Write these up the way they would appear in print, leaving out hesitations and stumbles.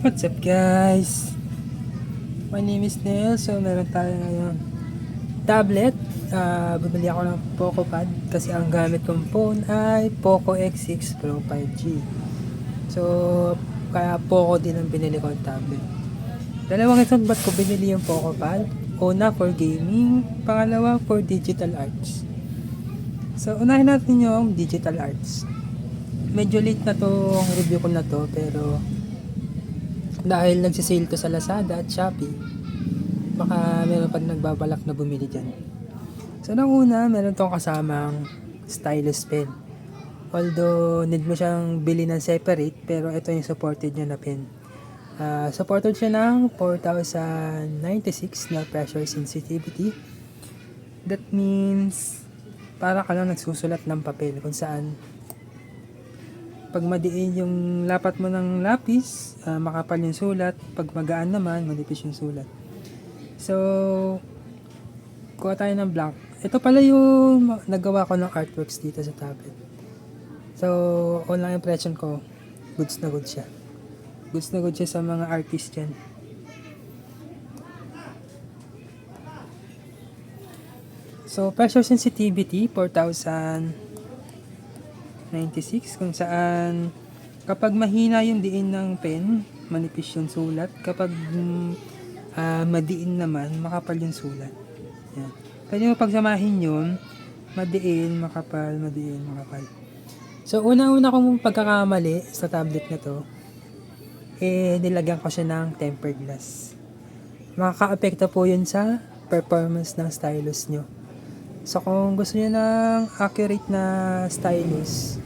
What's up guys? My name is Neil. So meron tayo ngayon tablet. Bumili ako ng Poco Pad kasi ang gamit kong phone ay Poco X6 Pro 5G. So kaya Poco din ang binili kong tablet. Dalawang reason ba't ko binili yung Poco Pad. Una for gaming, pangalawa for digital arts. So unahin natin yung digital arts. Medyo late na tong review ko na to, pero dahil nagsisale to sa Lazada at Shopee, baka meron pag nagbabalak na bumili dyan. So nung una, meron tong kasamang stylus pen. Although need mo siyang bili ng separate, pero ito yung supported niya na pen. Supported siya ng 4096 na pressure sensitivity. That means para ka lang nagsusulat ng papel, kung saan pag madiin yung lapat mo ng lapis, makapal yung sulat. Pag magaan naman, manipis yung sulat. So, kuha tayo ng blank. Ito pala yung nagawa ko ng artworks dito sa tablet. So, online impression ko, goods na goods siya. Goods na goods siya sa mga artist dyan. So, pressure sensitivity, 4096, kung saan kapag mahina yung diin ng pen, manipis yung sulat. Kapag madiin naman, makapal yung sulat. Yan. Pwede mo pagsamahin yun, madiin, makapal, madiin, makapal. So, una-una kong pagkakamali sa tablet na to, nilagyan ko siya ng tempered glass. Makaka-apekto po yun sa performance ng stylus nyo. So, kung gusto nyo ng accurate na stylus,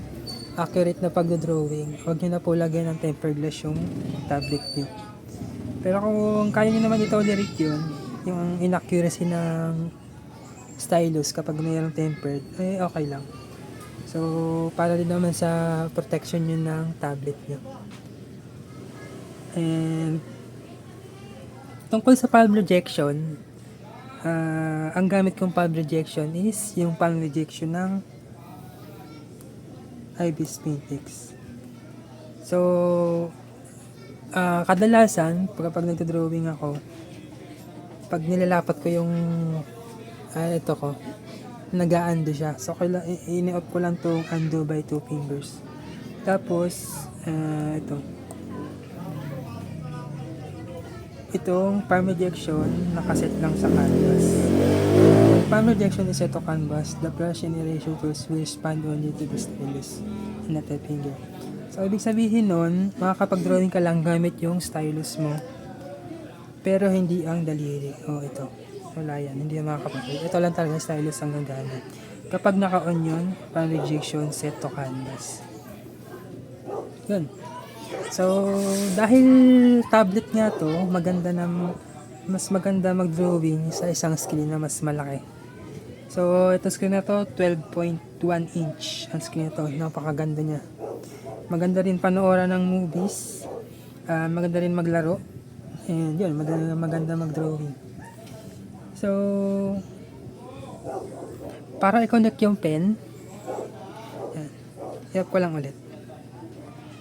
accurate na pag-drawing, huwag nyo na po lagyan ng tempered glass yung tablet nyo. Pero kung kaya nyo naman i-tolerate yun, yung inaccuracy ng stylus kapag mayroong tempered, okay lang. So, para din naman sa protection nyo ng tablet nyo. And tungkol sa palm rejection, ang gamit kong palm rejection is yung palm rejection ng IBIS Pintix. So, kadalasan, kapag nagdodrawing ako, pag nilalapat ko yung ito ko, nag-a-undo siya. So, ini-off ko lang itong undo by 2 fingers. Tapos, itong palm rejection, nakaset lang sa canvas. Palm rejection is ito canvas. The brush and erasure tools will respond only to the stylus and not the finger. So, ibig sabihin nun, makakapag-drawing ka lang gamit yung stylus mo, pero hindi ang daliri. Ito. Wala yan. Hindi yung makakapag. Ito lang talaga stylus ang gagamit. Kapag naka-on yun, palm rejection set to canvas. Yun. So, dahil tablet nga to, mas maganda mag-drawing sa isang screen na mas malaki. So, ito screen na to, 12.1 inch ang screen na to. Napakaganda niya. Maganda rin panoorin ng movies. Maganda rin maglaro. And yun, maganda mag-drawing. So, para i-connect yung pen, yan. I-up ko lang ulit.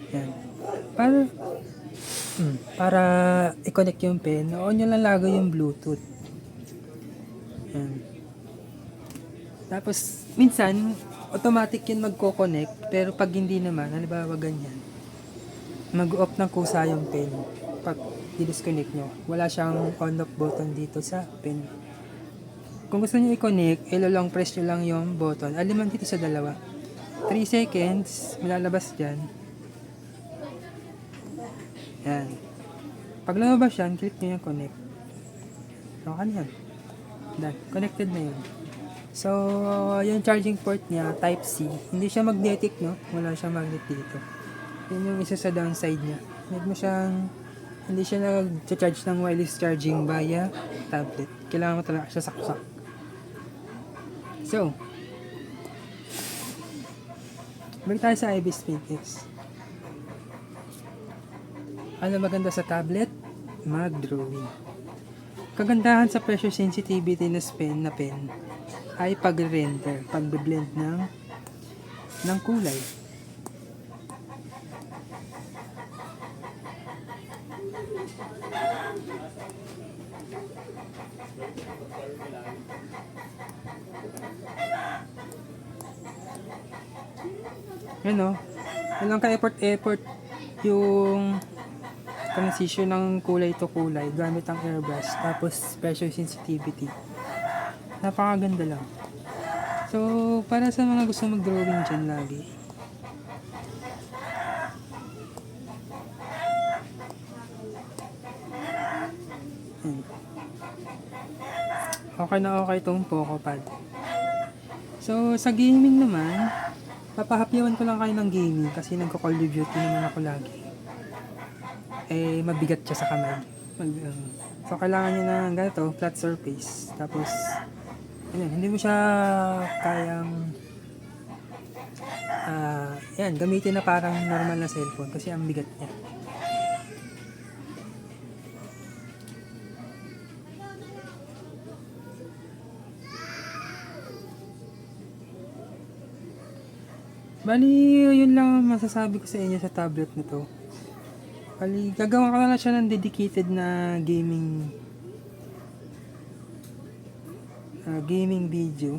Yan. Para i-connect yung pen, on nyo lang lagay yung Bluetooth. Yan. Tapos, minsan, automatic yun magko-connect, pero pag hindi naman, halimbawa ganyan, mag-off ng kusa yung pen. Pag i-disconnect nyo, wala siyang on-off button dito sa pen. Kung gusto nyo i-connect, long press nyo lang yung button. Aliman dito sa dalawa. 3 seconds, malalabas dyan. Yan. Pag lumabas yan, click nyo yung connect. Okay na yan. Done. Connected na yun. So, yung charging port niya, Type-C. Hindi siya magnetic, no? Wala siyang magnet dito. Yun yung isa sa downside niya. Hindi siya nag-charge ng wireless charging via tablet. Kailangan mo talaga siya saksak. So, balik tayo sa IBIS Pintix. Ano maganda sa tablet? Mag-drawing. Kagandahan sa pressure sensitivity na pen ay pag-render, pag-blend ng kulay. Yun o. Walang ka-effort yung transition ng kulay to kulay gamit ang airbrush. Tapos pressure sensitivity. Napakaganda lang. So, para sa mga gusto mag-drawing dyan lagi. Yun. Okay na okay itong Poco Pad. So, sa gaming naman, papahapyawan ko lang kayo ng gaming kasi nagko-Call of Duty naman ako lagi. Eh, mabigat siya sa kamay. So, kailangan nyo ng ganito, flat surface. Tapos, yun, hindi mo siya kayang yan, gamitin na parang normal na cellphone kasi ang bigat niya. Bali, yun lang ang masasabi ko sa inyo sa tablet na to. Bali, gagawa ko na siya ng dedicated na gaming video.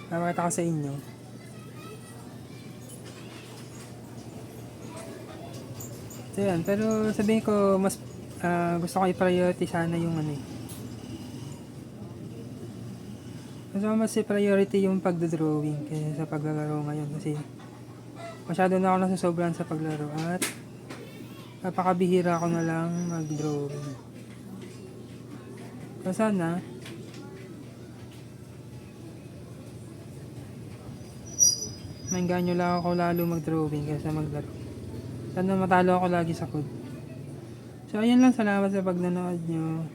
Papakita ko sa inyo. So yan, pero sabihin ko mas gusto ko i-priority sana yung ano eh. Mas i-priority yung pagdodrawing kaysa sa paglalaro ngayon kasi masyado na ako nasusobrahan sa paglaro at napakabihira ko na lang mag-drawing. So sana mainggan nyo lang ako lalo mag-drawing kaysa maglaro. Sana matalo ako lagi sa code. So ayun lang, salamat sa pagnanood nyo.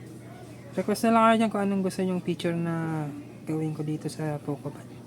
Request na lang kayo dyan kung anong gusto nyong feature na gawin ko dito sa Poco Pad.